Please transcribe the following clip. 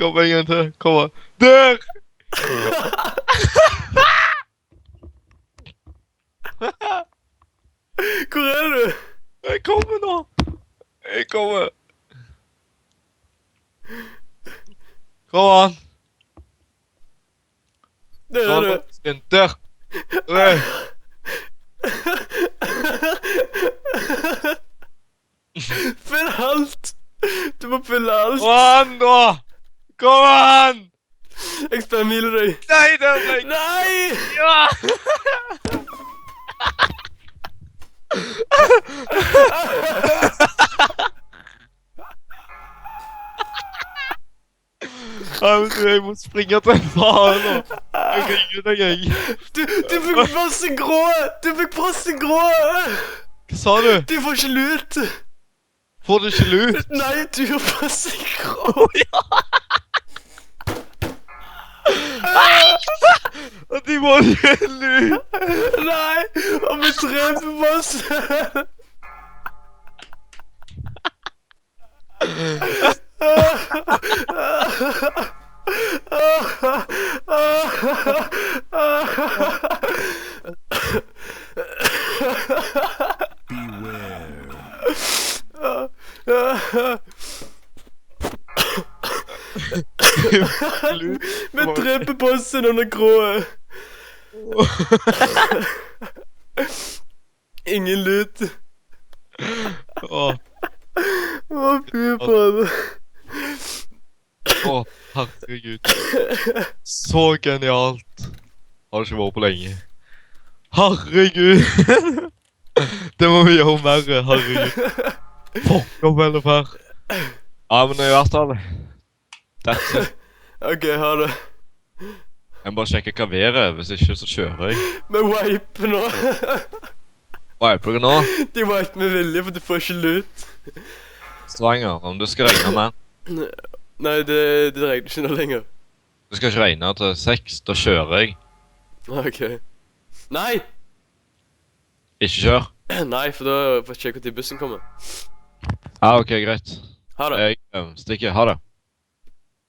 Kom en gang til. Kom an. Der! Hvor er du? Jeg kommer nå. Jeg kommer. Kom an. Der er du. Der. Der. Fyll alt! Du må fylle alt! Kom an nå. Kom an. Jeg spør miler deg. Nei, det er meg. Nei! Ja. Jeg må springe til faen nå. Jeg ringer deg, jeg. Du fikk masse grå! Du fikk masse grå! Hva sa du? Du får ikke lut! Får du ikke lut? Nei, du har masse grå! Og de må ikke lut! Nei! Og vi dreper masse! Vi dreper bossen under grå. Ingen lut. Åh, Fy faen. herregud. Så genialt. Har det ikke vært på lenge. Herregud. Det må vi gjøre mer, herregud. Fuck opp eller fær. Ja, men i hvert fall. That's it. Ok, ha det. Jeg må bare sjekke hva været er, hvis ikke så kjører jeg. Vi wiper nå. Wiper du nå? De wiper med vilje, for du får ikke lut. Stranger, om det skal regne mer. Nei, det regner ikke nå lenger. Det skal ikke regne til 6, da kjører jeg. Ok. Nei! Ikke kjør. Nei, for da får jeg sjekke når bussen kommer. Ja, ok, greit. Ha det. Jeg stikker, ha det.